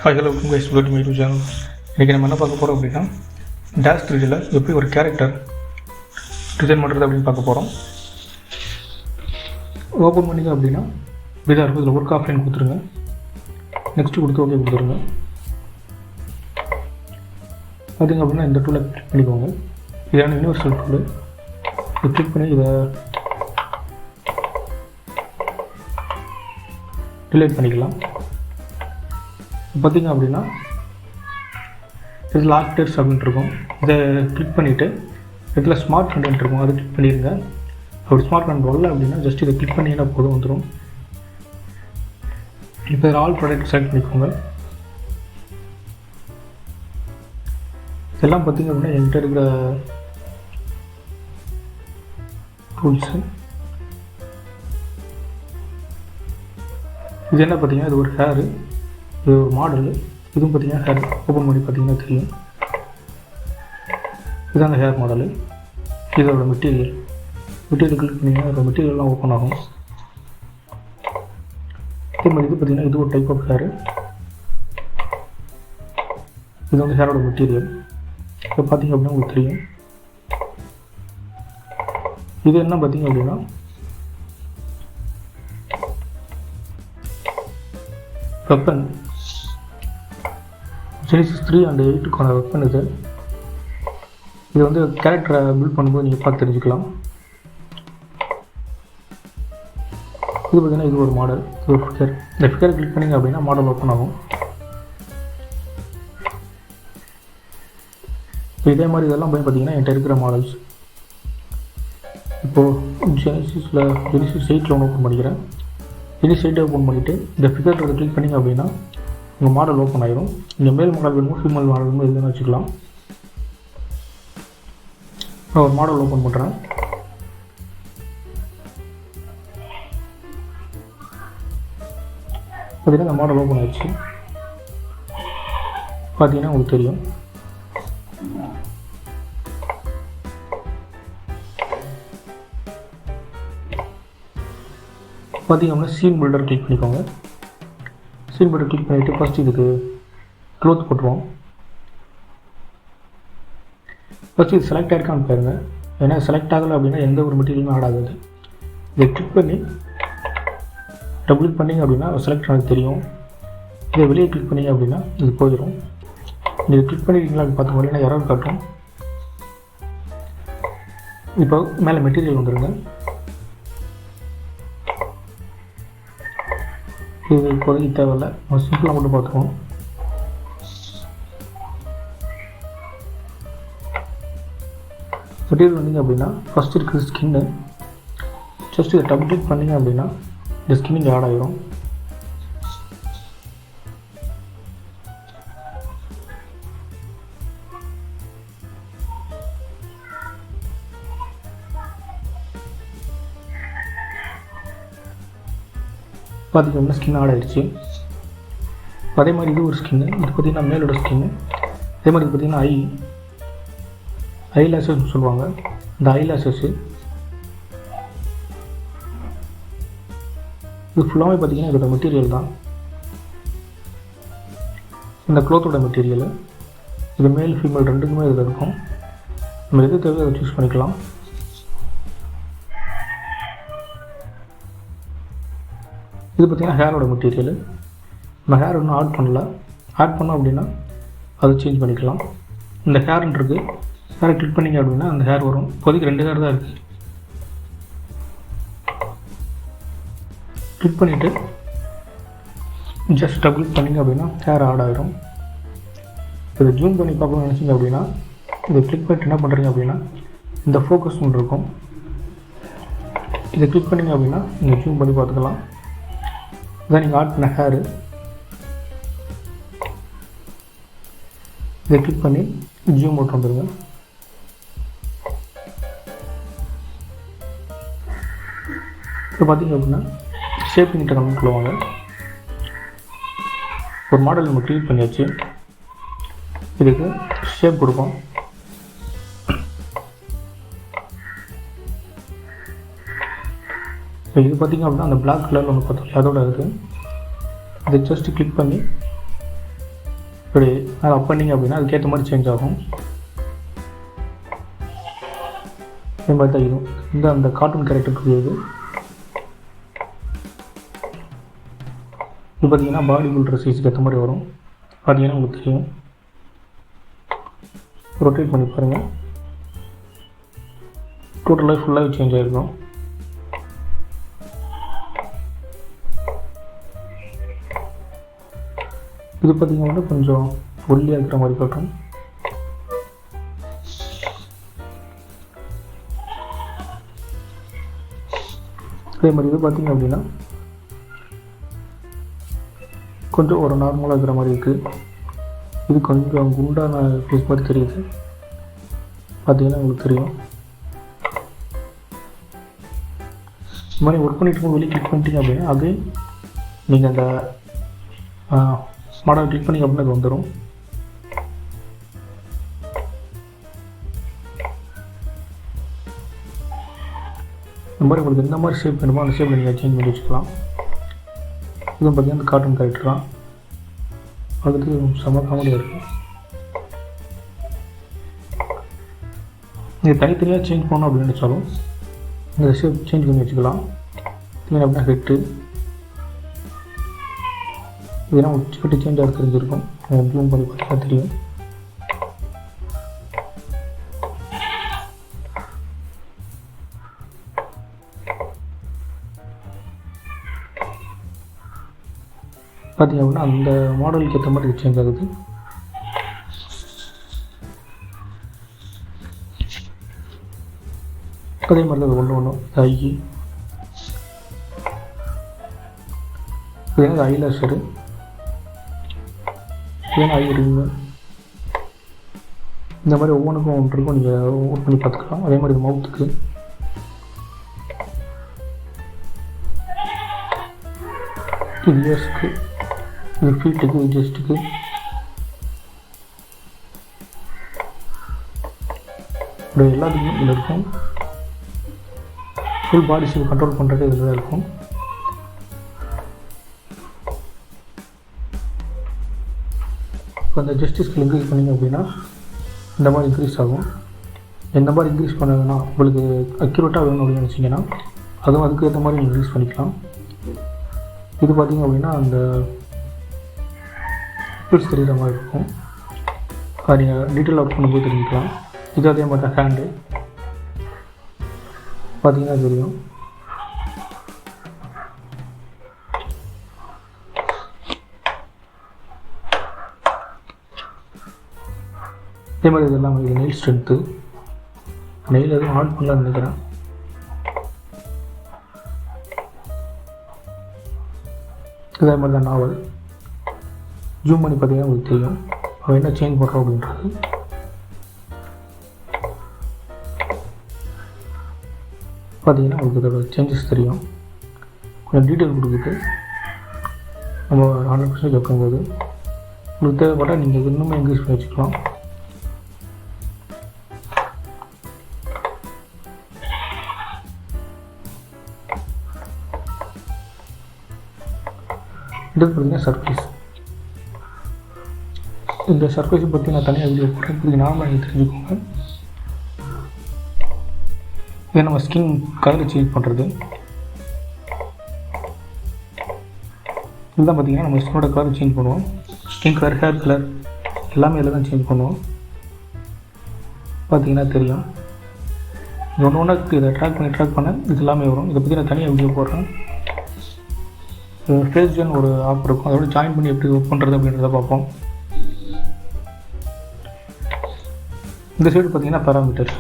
Hi hello guys, welcome to my YouTube channel. இன்றைக்கி நம்ம என்ன பார்க்க போகிறோம் அப்படின்னா, டேஷ் 3Dயில் எப்படி ஒரு கேரக்டர் டிசைன் பண்ணுறது அப்படின்னு பார்க்க போகிறோம். ஓப்பன் பண்ணிங்க அப்படின்னா இதாக இருக்கும். இதில் ஒர்க் ஆஃப்லைன் கொடுத்துருங்க. நெக்ஸ்ட்டு கொடுத்து ஓகே கொடுத்துருங்க. பார்த்திங்க அப்படின்னா இந்த டூலை கிளிக் பண்ணிக்கோங்க. இதான யூனிவர்சல் டூலு. இதை கிளிக் பண்ணி இதை டிலீட் பண்ணிக்கலாம். பார்த்திங்க அப்படின்னா இதில் ஆக்டர்ஸ் அப்படின்ட்டு இருக்கும். இதை கிளிக் பண்ணிவிட்டு இதில் ஸ்மார்ட் கண்டென்ட் இருக்கும், அதை கிளிக் பண்ணிடுங்க. அப்படி ஸ்மார்ட் கண்டென்ட் வரல அப்படின்னா ஜஸ்ட் இதை கிளிக் பண்ணிங்கன்னா போதும், வந்துடும். இப்போ இதில் ஆல் ப்ராடக்ட் செலக்ட் பண்ணிக்கோங்க. இதெல்லாம் பார்த்திங்க அப்படின்னா என்கிட்ட இருக்கிற டூல்ஸு. இது என்ன பார்த்திங்கன்னா இது ஒரு ஹேரு, இது ஒரு மாடலு. இதுவும் பார்த்திங்கன்னா ஹேர் ஓப்பன் பண்ணி பார்த்திங்கன்னா தெரியும். இதுதான் அந்த ஹேர் மாடலு. இதோட மெட்டீரியல் கிளிக் பண்ணிங்கன்னா அதோட மெட்டீரியல்லாம் ஓப்பன் ஆகும். இதே மாதிரி இது பார்த்திங்கன்னா இது ஒரு டைப் ஆஃப் ஹேரு. இது வந்து ஹேரோட மெட்டீரியல். இப்போ பார்த்திங்க அப்படின்னா உங்களுக்கு தெரியும். இது என்ன பார்த்திங்க அப்படின்னா வெப்பன். ஜெனிசிஸ் 3 and 8 வெப்பன் இது. இது வந்து கேரக்டரை பில்ட் பண்ணும்போது நீங்கள் பார்த்து தெரிஞ்சுக்கலாம். இது பார்த்திங்கன்னா இது ஒரு மாடல், இது ஒரு ஃபிகர். இந்த ஃபிகரை கிளிக் பண்ணிங்க அப்படின்னா மாடல் ஓப்பன் ஆகும். இப்போ இதே மாதிரி இதெல்லாம் போய் பார்த்திங்கன்னா என்கிட்ட இருக்கிற மாடல்ஸ். இப்போது ஜெனிசிஸ் 8 ஒன்று ஓப்பன் பண்ணிக்கிறேன். ஜெனிசிஸ் 8 ஓப்பன் பண்ணிவிட்டு இந்த ஃபிகர் கிளிக் பண்ணிங்க அப்படின்னா உங்கள் மாடல் ஓப்பன் ஆகிடும். இங்கே மேல் மாடல் வேணுமோ ஃபீமேல் மாடல் வேணுமோ எதுன்னு வச்சுக்கலாம். நான் ஒரு மாடல் ஓப்பன் பண்ணுறேன். பார்த்தீங்கன்னா இந்த மாடல் ஓப்பன் ஆகிடுச்சு. பார்த்தீங்கன்னா உங்களுக்கு தெரியும். பார்த்திங்க அப்படின்னா சீன் பில்டர் கிளிக் பண்ணிக்கோங்க. சீன் பில்டர் கிளிக் பண்ணிவிட்டு ஃபஸ்ட் இதுக்கு க்ளோத் போட்டுருவோம். ஃபஸ்ட்டு இது செலக்ட் ஆகிருக்கான்னு பாருங்கள். ஏன்னா செலக்ட் ஆகலை அப்படின்னா எந்த ஒரு மெட்டீரியலுமே ஆட் ஆகாது. இதை கிளிக் பண்ணி டபுள் கிளிக் பண்ணிங்க அப்படின்னா செலக்ட் ஆனது தெரியும். இதை வெளியே கிளிக் பண்ணிங்க அப்படின்னா இது போயிடும். இதை கிளிக் பண்ணிட்டீங்களா அப்படின்னு பார்த்து முடியல எரர் காட்டும். இப்போ மேலே மெட்டீரியல் வந்துடுங்க. இது இப்போதைக்கு தேவையில்லை, நம்ம சிம்பிளாக மட்டும் பார்த்துக்குவோம். மெட்டீரியல் வந்தீங்க அப்படின்னா ஃபஸ்ட் இருக்கிற ஸ்கின்னு ஜஸ்ட் இதை டபுள் கிளிக் பண்ணிங்க அப்படின்னா இந்த ஸ்கின் இங்கே ஆட் ஆகிடும். பார்த்திங்கன்னா ஸ்கின் ஆட் ஆகிடுச்சு. அதே மாதிரி இது ஒரு ஸ்கின்னு. இது பார்த்திங்கன்னா மேலோட ஸ்கின்னு. அதே மாதிரி பார்த்திங்கன்னா ஐ லேஷஸ்ன்னு சொல்லுவாங்க. இந்த ஐ லேஷஸ்ஸு இது ஃபுல்லாகவே பார்த்திங்கன்னா இதோட மெட்டீரியல் தான். இந்த க்ளோத்தோட மெட்டீரியல். இது மேல் ஃபீமேல் ரெண்டுக்குமே இதில் இருக்கும். நம்ம எது தேவையோ அதை சூஸ் பண்ணிக்கலாம். இது பார்த்திங்கன்னா ஹேரோட மெட்டீரியல். நம்ம ஹேர் இன்னும் ஆட் பண்ணல. ஆட் பண்ணோம் அப்படின்னா அதை சேஞ்ச் பண்ணிக்கலாம். இந்த ஹேர்ன்னு இருக்குது. ஹேரை கிளிக் பண்ணிங்க அப்படின்னா அந்த ஹேர் வரும். இப்போதைக்கு 2 ஹேர் தான் இருக்குது. கிளிக் பண்ணிவிட்டு ஜஸ்ட் டபுள் கிளிக் பண்ணிங்க அப்படின்னா ஹேர் ஆட் ஆகிடும். இதை ஜூம் பண்ணி பார்க்கணும்னு நினச்சிங்க அப்படின்னா இதை கிளிக் பண்ணிட்டு என்ன பண்ணுறீங்க அப்படின்னா இந்த ஃபோக்கஸ் ஒன்று இருக்கும். இதை கிளிக் பண்ணிங்க அப்படின்னா நீங்கள் ஜூம் பண்ணி பார்த்துக்கலாம். இதான் நீங்கள் ஆட் பண்ண ஹேரு. இதை கிளிக் பண்ணி ஜூம் போட்டு வந்துடுங்க. இப்போ பார்த்திங்க அப்படின்னா ஷேப்பிங் டெக்னிக்குள்ள வாங்க. ஒரு மாடல் நம்ம க்ரியேட் பண்ணியாச்சு. இதுக்கு ஷேப் கொடுப்போம். இப்போ இது பார்த்திங்க அப்படின்னா அந்த பிளாக் கலரில் ஒன்று பார்த்தோம் அதோட இருக்குது. இதை ஜஸ்ட் கிளிக் பண்ணி இப்படி அதை அப் பண்ணிங்க அப்படின்னா அதுக்கேற்ற மாதிரி சேஞ்ச் ஆகும். இதே மாதிரி தான் இதுவும் இந்த அந்த கார்ட்டூன் கேரக்டருக்கு இது பார்த்தீங்கன்னா பாடி பில்டர் சைஸுக்கு ஏற்ற மாதிரி வரும். பார்த்தீங்கன்னா உங்களுக்கு தெரியும். ரொட்டேட் பண்ணி பாருங்கள். டோட்டலாக ஃபுல்லாகவே சேஞ்ச் ஆகிருக்கும். இது பார்த்தீங்கன்னா கொஞ்சம் ஒல்லியாக இருக்கிற மாதிரி காட்டும். அதே மாதிரி இது பார்த்தீங்க அப்படின்னா கொஞ்சம் ஒரு நார்மலாக இருக்கிற மாதிரி இருக்குது. இது கொஞ்சம் குண்டான பீஸ் மாதிரி தெரியுது. பார்த்தீங்கன்னா உங்களுக்கு தெரியும். இந்த மாதிரி ஒர்க் பண்ணிட்டு வெளியே கிளிக் பண்ணிட்டீங்க அப்படின்னா அது நீங்கள் அந்த மாடல் கிளிக் பண்ணிங்க அப்படின்னா அது வந்துடும். இந்த மாதிரி உங்களுக்கு எந்த மாதிரி ஷேப் வேணுமோ அந்த ஷேப்பில் நீங்கள் சேஞ்ச் பண்ணி வச்சுக்கலாம். இதுவும் பார்த்தீங்கன்னா அந்த கார்ட்டூன் கேரக்டர் தான். அதுக்கு செம்ம காமெடியாக இருக்கும். நீங்கள் தனித்தனியாக சேஞ்ச் பண்ணணும் அப்படின்னு நினச்சாலும் இந்த ஷேப் சேஞ்ச் பண்ணி வச்சுக்கலாம். இது அப்படின்னா ஹெட்டு இதெல்லாம் ஹெட்டு சேஞ்ச் ஆக தெரிஞ்சிருக்கும். ப்ளூம் பண்ணி பார்த்தா தெரியும். பார்த்தீங்க அப்படின்னா அந்த மாடலுக்கு ஏற்ற மாதிரி சேஞ்ச் ஆகுது. அதே மாதிரி தான் ஒன்று ஐ இது ஐலாஷரு ஐ ரிங்கு இந்த மாதிரி ஒவ்வொன்றுக்கும் ஒன்று இருக்கும். நீங்கள் ஒர்க் பண்ணி பார்த்துக்கலாம். அதே மாதிரி மவுத்துக்கு இது இயர்ஸ்க்கு இது ஃபீட்டுக்கு இது ஜஸ்ட்டுக்கு இப்படி எல்லாத்துக்குமே இதில் இருக்கும். ஃபுல் பாடி ஷேப் கண்ட்ரோல் பண்ணுறது இதில் தான் இருக்கும். இப்போ அந்த ஜஸ்டிஸ்க்கு இன்க்ரீஸ் பண்ணிங்க அப்படின்னா இந்த மாதிரி இன்க்ரீஸ் ஆகும். எந்த மாதிரி இன்க்ரீஸ் பண்ணதுன்னா உங்களுக்கு அக்யூரேட்டாக வேணும் அப்படின்னு நினச்சிங்கன்னா அதுவும் அதுக்கு ஏற்ற மாதிரி இன்க்ரீஸ் பண்ணிக்கலாம். இது பார்த்திங்க அப்படின்னா அந்த பில்ஸ் தெரிகிற மாதிரி இருக்கும். அது நீங்கள் டீட்டெயில் ஒர்க் பண்ணும்போது தெரிஞ்சுக்கலாம். இது அதே மாதிரி தான் ஹேண்டு பார்த்தீங்கன்னா தெரியும். அதே மாதிரி இதெல்லாம் இது நெயில் ஸ்ட்ரென்த்து. நெயில் எதுவும் ஆட் பண்ணலான்னு நினைக்கிறேன். இதே மாதிரி தான் நாவல் ஜூம் பண்ணி பார்த்தீங்கன்னா உங்களுக்கு தெரியும் அவன் என்ன சேஞ்ச் பண்ணுறோம் அப்படின்றது. பார்த்தீங்கன்னா உங்களுக்கு இதோட சேஞ்சஸ் தெரியும். கொஞ்சம் டீட்டெயில் கொடுக்குது. நம்ம 100% வைக்கும்போது உங்களுக்கு தேவைப்பட்டால் நீங்கள் இன்னுமே இன்க்ரீஸ் பண்ணி வச்சுக்கலாம். இது பார்த்தீங்கன்னா சர்ஃபேஸ். இந்த சர்ஃபேஸை பற்றி நான் தனியாக வீடியோ போடுறேன். இப்படி நார்மலாக நீங்கள் தெரிஞ்சுக்கோங்க. இதை நம்ம ஸ்கின் கலர் சேஞ்ச் பண்ணுறது. இதுதான் பார்த்தீங்கன்னா நம்ம ஸ்கினோட கலர் சேஞ்ச் பண்ணுவோம். ஸ்கின் கலர், ஹேர் கலர் எல்லாமே இதில் தான் சேஞ்ச் பண்ணுவோம். பார்த்தீங்கன்னா தெரியும். ஒன்று ஒன்றுக்கு இதை ட்ராக் பண்ண இது எல்லாமே வரும். இதை பற்றி நான் தனியாக வீடியோ போடுறேன். ஃபேஸ்ஜன் ஒரு ஆப் இருக்கும். அதோட ஜாயின் பண்ணி எப்படி ஒர்க் பண்ணுறது அப்படின்றத பார்ப்போம். இந்த சைடு பார்த்தீங்கன்னா பேராமீட்டர்ஸ்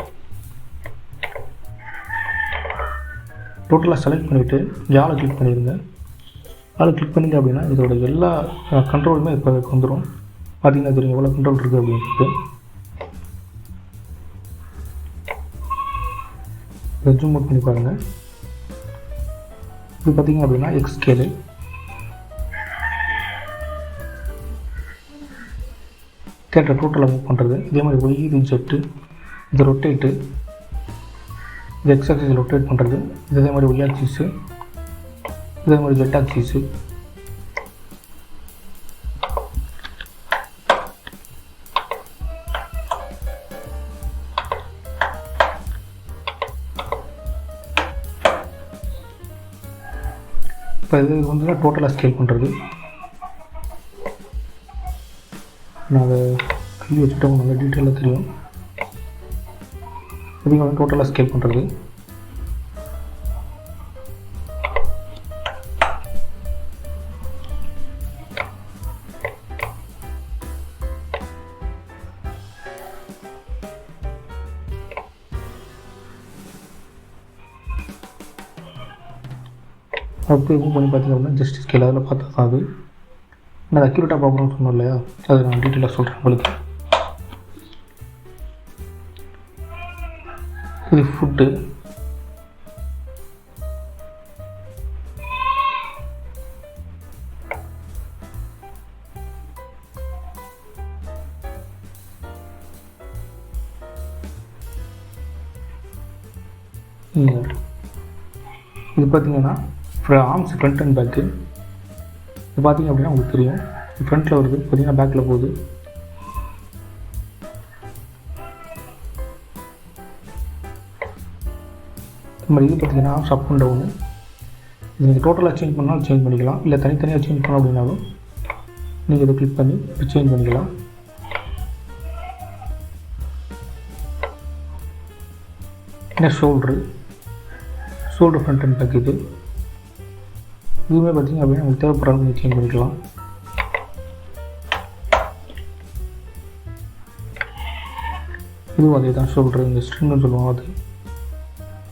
டோட்டலாக செலக்ட் பண்ணிவிட்டு யாரை கிளிக் பண்ணிடுங்க. யாரை கிளிக் பண்ணிங்க அப்படின்னா இதோட எல்லா கண்ட்ரோலுமே இப்போ வந்துடும். பார்த்தீங்கன்னா தெரியும் எவ்வளோ கண்ட்ரோல் இருக்குது அப்படின்றது. இதை ஜூம் அவுட் பண்ணி பாருங்கள். இது பார்த்தீங்க அப்படின்னா எக்ஸ் ஸ்கேலு. தேட்டரை டோட்டலாக மூவ் பண்ணுறது. இதே மாதிரி ஒய், இது ஜெட்டு, இது ரொட்டேட்டு, இது எக்ஸ் ஆக்சிஸ் ரொட்டேட் பண்ணுறது. இதே மாதிரி ஒய் ஆக்சிஸு, இதே மாதிரி ஜெட் ஆக்சிஸு. இப்போ இது வந்து தான் டோட்டலாக ஸ்கேல் பண்ணுறது. நான் அதை கல்வி வச்சுட்டு நல்லா டீட்டெயிலாக தெரியும். இதுங்க வந்து டோட்டலாக ஸ்கேல் பண்ணுறது. அப்போ மூவ் பண்ணி பார்த்திங்க அப்படின்னா ஜஸ்ட் ஸ்கேல் அதில் பார்த்தா தான் அது. நான் அக்யூரேட்டாக பார்க்கணும்னு சொன்னோம் இல்லையா, அதை நான் டீட்டெயிலாக சொல்கிறேன் உங்களுக்கு. இது ஃபுட்டு. இது பார்த்தீங்கன்னா ஆர்ம்ஸ் ஃப்ரண்ட் அண்ட் பேக்கு. இது பார்த்தீங்க அப்படின்னா உங்களுக்கு தெரியும், ஃப்ரண்ட்டில் வருது பார்த்தீங்கன்னா பேக்கில் போகுது. இது மாதிரி இது பார்த்தீங்கன்னா ஆர்ம்ஸ் அப் அண்ட் டவுனு. இது நீங்கள் டோட்டலாக சேஞ்ச் பண்ணாலும் சேஞ்ச் பண்ணிக்கலாம், இல்லை தனித்தனியாக சேஞ்ச் பண்ணோம் அப்படின்னாலும் நீங்கள் இதை கிளிக் பண்ணி சேஞ்ச் பண்ணிக்கலாம். என்ன ஷோல்ட்ரு ஃப்ரண்ட் அண்ட் பேக். இதுவுமே பார்த்திங்க அப்படின்னா உங்களுக்கு தேவைப்படுறாங்க நீங்கள் சேஞ்ச் பண்ணிக்கலாம். இதுவும் அதே தான் ஷோல்ட்ரு, இந்த ஸ்ட்ரிங்னு சொல்லுவோம், அது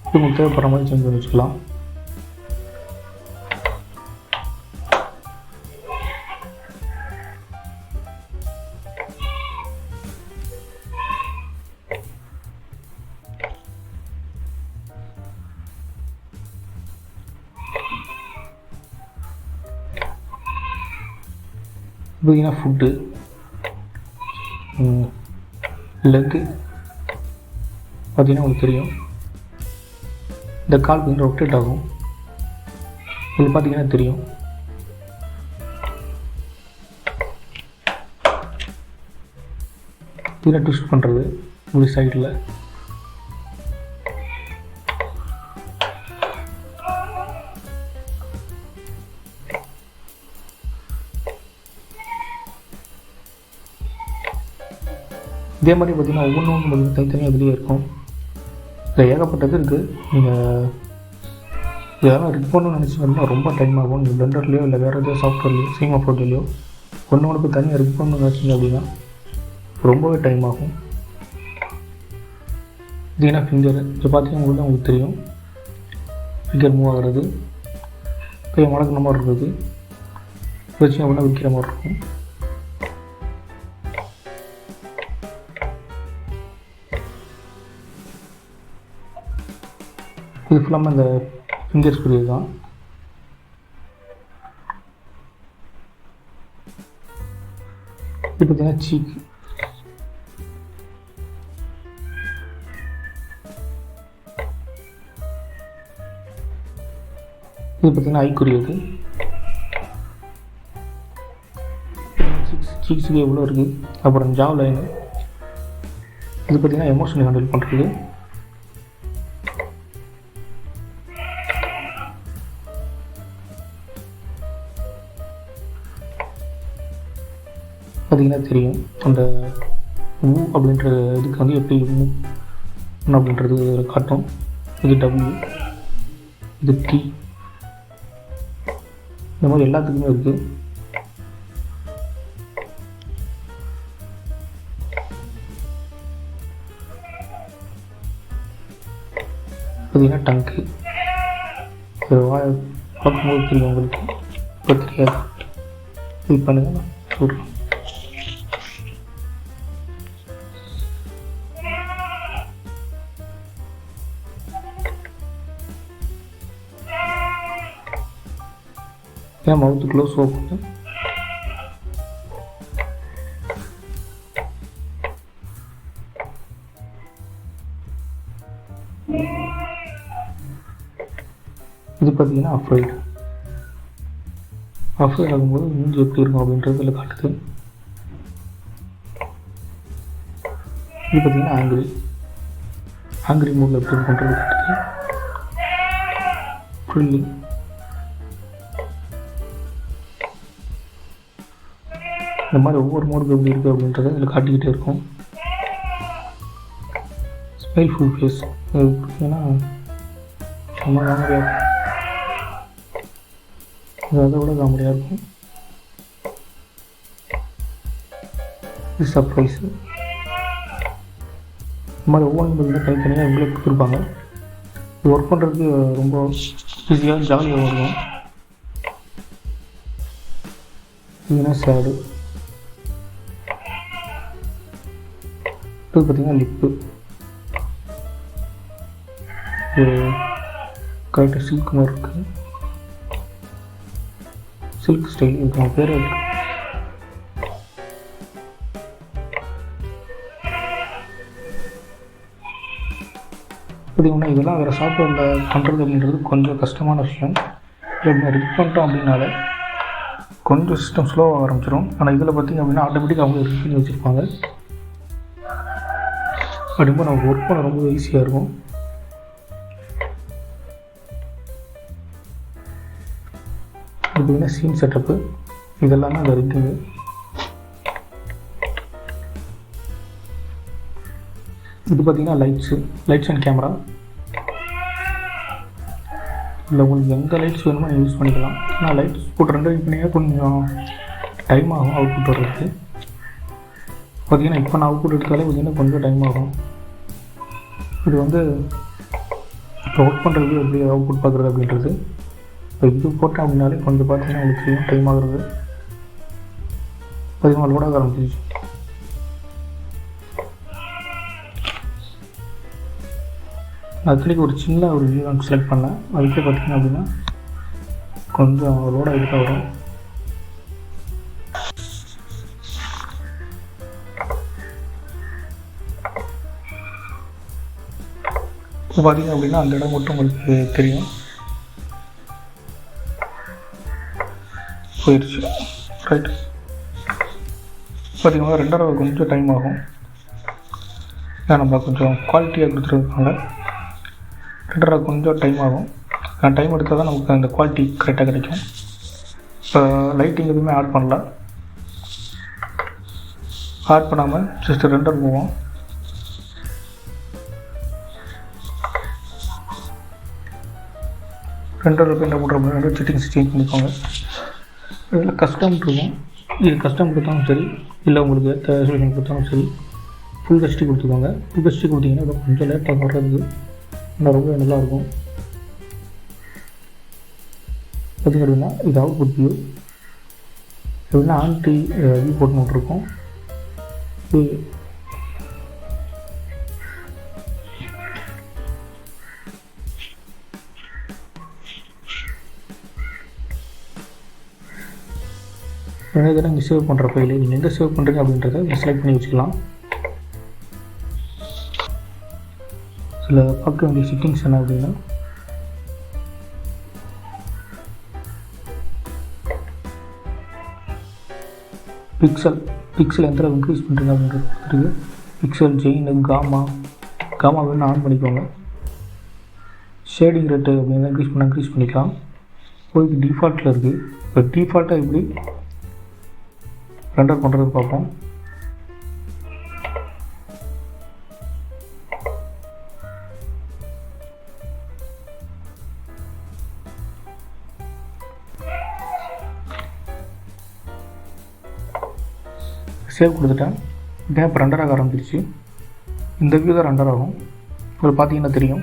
இது உங்களுக்கு தேவைப்படுற மாதிரி சேஞ்ச் பண்ணி வச்சுக்கலாம். பார்த்தீங்கன்னா ஃபுட்டு, லெக்கு பார்த்தீங்கன்னா உங்களுக்கு தெரியும், இந்த கால் பார்த்தீங்கன்னா ரொட்டேட் ஆகும். இது பார்த்தீங்கன்னா தெரியும். இதில் ட்விஸ்ட் பண்ணுறது இப்படி சைடில். இதே மாதிரி பார்த்திங்கன்னா ஒவ்வொன்றும் பார்த்திங்கன்னா தனித்தனியாக இதுலேயே இருக்கும். இதில் ஏகப்பட்டது இருக்குது. நீங்கள் இதெல்லாம் ரிக் பண்ணணும்னு நினச்சிங்கன்னா ரொம்ப டைம் ஆகும். நீங்கள் பிளெண்டர்லேயோ இல்லை வேறு எதாவது சாஃப்ட்வேர்லையோ சீமா ப்ரோட்டிலையோ ஒன்று தனியாக ரிக் பண்ணணும்னு நினச்சிங்க அப்படின்னா ரொம்பவே டைம் ஆகும். இதுனா ஃபிங்கர். இப்போ பார்த்தீங்கன்னா உங்களுக்கு தெரியும், ஃபிங்கர் மூவ் ஆகிறது, கை மடக்கிற மாதிரி இருக்குது, வச்சு அப்படின்னா விற்கிற மாதிரி இருக்கும். இது ஃபுல்லாமல் இந்த ஃபிங்கர்ஸ் குறியது தான். இது பார்த்தீங்கன்னா சீக். இது பார்த்தீங்கன்னா ஐக்குரியது. சீக்ஸுக்கு எவ்வளோ இருக்குது. அப்புறம் ஜாவ் லைனு. இது பார்த்தீங்கன்னா எமோஷனை ஹேண்டில் பண்ணுறது. பார்த்தீங்கன்னா தெரியும், அந்த மூ அப்படின்ற இதுக்கு வந்து எப்படி மூவ் அப்படின்றது காட்டும். இது டபிள்யூ, இது டி, இந்த மாதிரி எல்லாத்துக்குமே இருக்குது. பார்த்தீங்கன்னா டங்கு. பார்க்கும்போது தெரியும் உங்களுக்கு, இப்போ தெரியாது. இது பண்ணுங்க நான் சொல்கிறேன். ஏன் மவுத்து க்ளோஸ் ஓப்பன். இது பார்த்தீங்கன்னா அஃப்ரைட் ஆகும்போது மூஞ்சி எப்படி இருக்கும் அப்படின்றது இதில் காட்டுது. இது பார்த்தீங்கன்னா ஆங்கிரி மூடில் எப்படி இருக்குன்றது காட்டுது. ஃப்ரில்லிங் இந்த மாதிரி ஒவ்வொரு மோடுக்கு எப்படி இருக்குது அப்படின்றத இதில் காட்டிக்கிட்டே இருக்கும். ஸ்மைல் ஃபுல் ஃபேஸ் இது பார்த்தீங்கன்னா ரொம்ப காமெடியாக இருக்கும். இது அதை விட காமெடியாக இருக்கும். இது சர்ப்ரைஸு. இந்த மாதிரி ஒவ்வொன்றும் பார்த்தீங்கன்னா தனித்தனியாக இவ்வளோ கொடுத்துருப்பாங்க. இது ஒர்க் பண்ணுறதுக்கு ரொம்ப ஈஸியாக ஜாலியாக இருக்கும். இதுனா சேடு. இது பார்த்திங்கன்னா லிப்பு. இது கரெக்டாக சில்க் மாதிரி இருக்குது. சில்க் ஸ்டைல் இதுக்கு நம்ம பேர் இருக்குது. பார்த்திங்கன்னா இதெல்லாம் வேறு சாஃப்ட்வேரில் பண்ணுறது அப்படின்றது கொஞ்சம் கஷ்டமான விஷயம். எப்படின்னா ரிக் பண்ணிட்டோம் அப்படின்னால கொஞ்சம் சிஸ்டம் ஸ்லோவாக ஆரம்பிச்சிடும். ஆனால் இதில் பார்த்திங்க அப்படின்னா ஆட்டோமேட்டிக்காக அவங்க ரிக் பண்ணி வச்சுருப்பாங்க. அப்படிங்கும்போது நமக்கு ஒர்க் பண்ண ரொம்ப ஈஸியாக இருக்கும். இது பார்த்திங்கன்னா சீன் செட்டப்பு. இதெல்லாமே அந்த ரிக்குங்க. இது பார்த்திங்கன்னா லைட்ஸ் அண்ட் கேமரா. இல்லை உங்களுக்கு எந்த லைட்ஸ் வேணுமோ நீங்கள் யூஸ் பண்ணிக்கலாம். ஆனால் லைட்ஸ் போட்டு ரெண்டு பண்ணிங்கன்னா கொஞ்சம் டைம் ஆகும் அவுட்புட் வர்றதுக்கு. பார்த்திங்கன்னா இப்போ நான் அவுட்புட் எடுத்தாலே பார்த்திங்கன்னா கொஞ்சம் டைம் ஆகும். இது வந்து இப்போ ஒர்க் பண்ணுறது எப்படி அவுட்புட் பார்க்குறது அப்படின்றது. இப்போ இது போட்டேன் அப்படின்னாலே கொஞ்சம் பார்த்திங்கன்னா உங்களுக்கு டைம் ஆகுறது. பார்த்திங்கன்னா லோடாக ஆரம்பிச்சிச்சு. அதுக்கு ஒரு சின்ன ஒரு வியூ செலக்ட் பண்ணேன். அதுக்கே பார்த்திங்க அப்படின்னா கொஞ்சம் லோடாக எடுக்க வரும். இப்போ பார்த்திங்க அப்படின்னா அந்த இடம் மட்டும் உங்களுக்கு தெரியும். போயிடுச்சு. ரைட். பார்த்திங்கன்னா ரெண்டாவது கொஞ்சம் டைம் ஆகும். ஏன்னா நம்ம கொஞ்சம் குவாலிட்டியாக கொடுத்துருக்காங்க. ரெண்டரை கொஞ்சம் டைம் ஆகும். டைம் எடுத்தால் தான் நமக்கு அந்த குவாலிட்டி கரெக்டாக கிடைக்கும். இப்போ லைட்டிங் எதுவுமே ஆட் பண்ணல. ஆட் பண்ணாமல் ஜஸ்ட் ரெண்டர் போவோம். ரெண்டர் என்ன பண்ணுறோம், ரெண்டு செட்டிங்ஸ் சேஞ்ச் பண்ணிக்கோங்க. இதில் கஸ்டம் இருக்கும். இது கஸ்டம் கொடுத்தாலும் சரி, இல்லை உங்களுக்கு ஏற்ற ரெசல்யூஷன் கொடுத்தாலும் சரி, ஃபுல் ஹெச்டி கொடுத்துக்கோங்க. ஃபுல் ஹெச்டி கொடுத்தீங்கன்னா இப்போ கொஞ்சம் லேட்டாக வர்றது இன்னும் ரொம்ப நல்லாயிருக்கும். பார்த்திங்க அப்படின்னா இது அவுட்புட் வியூ. எப்படின்னா ஆன்டி வியூ போட்டு நோட்டிருக்கோம். இதெல்லாம் நீங்கள் சேவ் பண்ணுற ஃபைலு நீங்கள் எங்கே சேவ் பண்ணுறீங்க அப்படின்றத நீங்கள் செலக்ட் பண்ணி வச்சுக்கலாம். சில பார்க்க வேண்டிய செட்டிங்ஸ் என்ன அப்படின்னா, பிக்சல் எந்த அளவு இன்க்ரீஸ் பண்ணுறீங்க அப்படின்றது இருக்குது. பிக்சல் ஜெயின் காமா வேணும் ஆன் பண்ணிக்கோங்க. ஷேடிங் ரேட்டு அப்படின்னா இன்க்ரீஸ் பண்ணிக்கலாம். போய் டிஃபால்ட்டில் இருக்குது. இப்போ டிஃபால்ட்டாக எப்படி ரெண்டர் பண்ணுறது பார்ப்போம். சேவ் கொடுத்துட்டேன். இப்போ ரெண்டராக ஆரம்பிச்சிருச்சு. இந்த வியூ தான் ரெண்டர் ஆகும். உங்களுக்கு பார்த்தீங்கன்னா தெரியும்.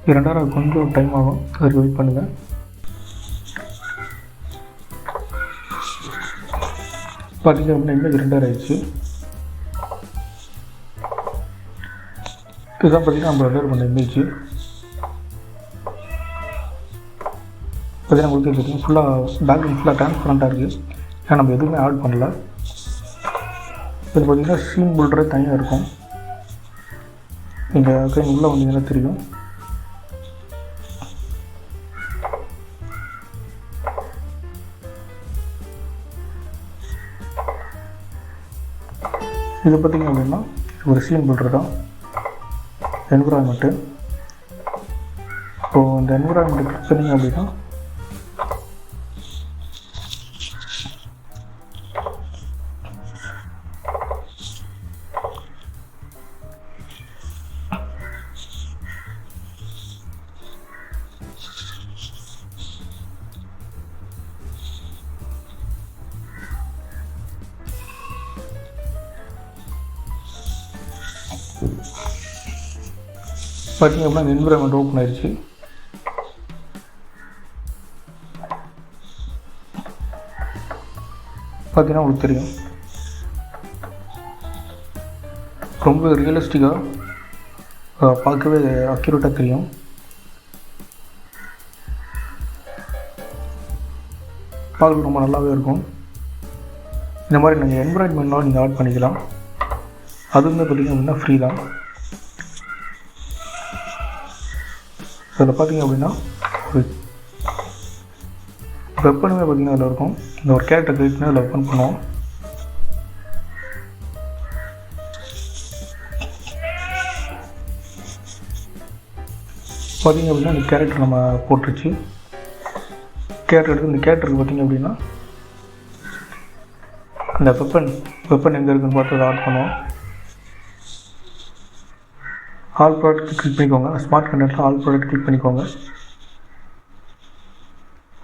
இது ரெண்டராக கொஞ்சம் டைம் ஆகும். அதுக்கு வெயிட் பண்ணுங்கள். பார்த்தீங்க அப்படின்னா இமேஜ் ரெண்டர் ஆயிடுச்சு. இதுதான் பார்த்தீங்கன்னா நம்ம ரெண்டர் பண்ண இமேஜ். பார்த்தீங்கன்னா உங்களுக்கு தெரியும் ஃபுல்லாக பேக்ரவுண்ட் ஃபுல்லாக ட்ரான்ஸ்பரண்ட்டாக இருக்குது. ஏன்னா நம்ம எதுவுமே ஆட் பண்ணல. இது பார்த்திங்கன்னா சீன் பில்டரே தனியாக இருக்கும். நீங்கள் கை உள்ளே வந்தீங்கன்னா தெரியும். இது பார்த்திங்க அப்படின்னா ஒரு சீன் பில்டர் தான். என்விரான்மெண்ட்டு. இப்போது இந்த என்விரான்மெண்ட்டு கிளிக் பண்ணிங்க அப்படின்னா பார்த்தீங்க அப்படின்னா என்விரான்மெண்ட் ஓப்பன் ஆயிடுச்சு. பார்த்தீங்கன்னா உங்களுக்கு தெரியும், ரொம்ப ரியலிஸ்டிக்காக பார்க்கவே அக்யூரேட்டாக தெரியும். பார்க்க ரொம்ப நல்லாவே இருக்கும். இந்த மாதிரி நீங்கள் என்விரான்மெண்ட்லாம் நீங்கள் ஆட் பண்ணிக்கலாம். அதுவுமே பார்த்திங்க அப்படின்னா ஃப்ரீ தான். அதில் பார்த்திங்க அப்படின்னா ஒரு வெப்பனுமே பார்த்திங்கன்னா அதில் இருக்கும். இந்த ஒரு கேரக்டர் கிரியேட் பண்ணி அதில் வெப்பன் பண்ணுவோம். பார்த்திங்க அப்படின்னா இந்த கேரக்டர் நம்ம போட்டுருச்சு. கேரக்டர் எடுத்து இந்த கேரக்டருக்கு பார்த்திங்க அப்படின்னா அந்த வெப்பன் எங்கே இருக்குதுன்னு பார்த்து அதை ஆட் பண்ணுவோம். ஆல் ப்ராடக்ட் கிளிக் பண்ணிக்கோங்க. ஸ்மார்ட் கண்டென்ட்டில் ஆல் ப்ராடக்ட் கிளிக் பண்ணிக்கோங்க.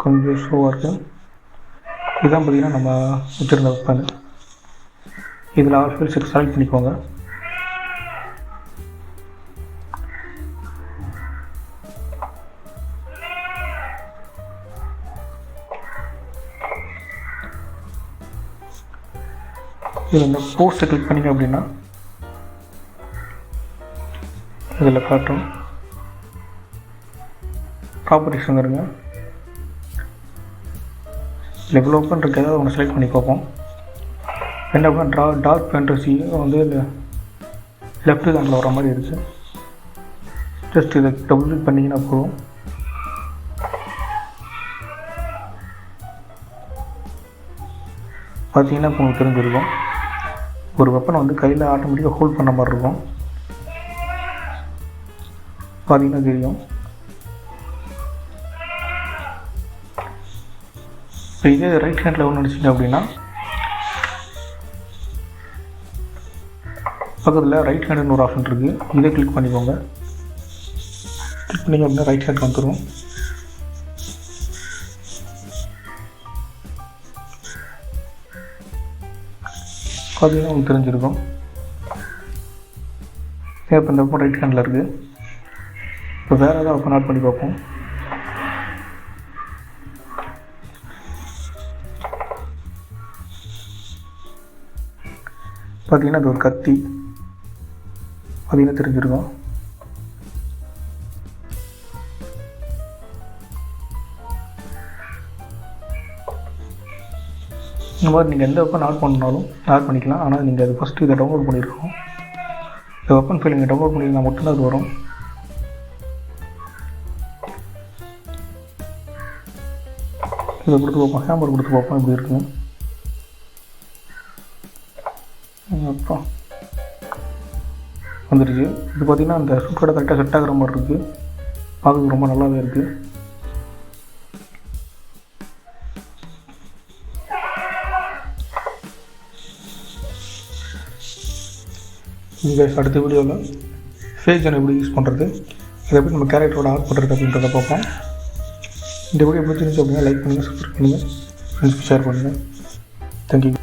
கொஞ்சம் ஷோவாக இருக்குது. இதுதான் பார்த்திங்கன்னா நம்ம வச்சுருந்த வெப்பன். இதில் ஆல் ஃபைல்ஸ் செலக்ட் பண்ணிக்கோங்க. இதில் இந்த போஸ்ட்டை கிளிக் பண்ணிங்க அப்படின்னா இதில் காட்டும். ப்ராப்பர்ட்டிஸ் வந்துடுங்க. இதில் ஓப்பன் இருக்க ஏதாவது ஒன்று செலக்ட் பண்ணி பார்ப்போம். என்ன அப்படின்னா டார்க் ஃபேண்டசி வந்து லெஃப்ட் ஹேண்டில் வர மாதிரி இருக்குது. ஜஸ்ட் இதை டபுள் கிளிக் பண்ணிங்கன்னா போதும். பார்த்தீங்கன்னா இப்போ உங்களுக்கு தெரிஞ்சிருக்கும், ஒரு வெப்பனை வந்து கையில் ஆட்டோமேட்டிக்காக ஹோல்ட் பண்ண மாதிரி இருக்கும். பார்த்தீங்கன்னா தெரியும். இப்போ இதே ரைட் ஹேண்டில் ஒன்று அடிச்சிங்க அப்படின்னா பக்கத்தில் ரைட் ஹேண்டுன்னு ஒரு ஆப்ஷன் இருக்குது. இதை கிளிக் பண்ணிக்கோங்க. கிளிக் பண்ணிங்க அப்படின்னா ரைட் ஹேண்ட் வந்துடும். பார்த்தீங்கன்னா உங்களுக்கு தெரிஞ்சிருக்கும். இப்போ இந்த வெப்பன் ரைட் ஹேண்டில் இருக்குது. இப்போ வேறு ஏதாவது வெப்பன் ஆட் பண்ணி பார்ப்போம். பார்த்தீங்கன்னா அது ஒரு கத்தி. பார்த்தீங்கன்னா தெரிஞ்சிருக்கும். இந்த மாதிரி நீங்கள் எந்த வெப்பன் ஆட் பண்ணாலும் ஆட் பண்ணிக்கலாம். ஆனால் நீங்கள் அது ஃபஸ்ட்டு இதை டவுன்லோட் பண்ணியிருக்கணும். இந்த வெப்பன் ஃபைல் நீங்கள் டவுன்லோட் பண்ணியிருந்தால் மட்டும்தான் அது வரும். இதை கொடுத்து பார்ப்போம். ஹேமர் கொடுத்து பார்ப்போம் எப்படி இருக்குங்க. அப்புறம் வந்துடுச்சு. இது பார்த்திங்கன்னா அந்த சூட்டோட கரெக்டாக செட் ஆகிற மாதிரி இருக்குது. பார்க்க ரொம்ப நல்லாவே இருக்குது. நீங்கள் அடுத்த வீடியோவில் ஃபேஸ் ஜன் எப்படி யூஸ் பண்ணுறது, இதை எப்படி நம்ம கேரக்டரோட ஆட் பண்ணுறது அப்படின்றத பார்ப்போம். இந்த வீடியோ பிடிச்சிருந்துச்சு அப்படின்னா லைக் பண்ணுங்கள், சப்ஸ்கிரைப் பண்ணுங்கள், ஃப்ரெண்ட்ஸ்க்கு ஷேர் பண்ணுங்கள். தேங்க்யூ.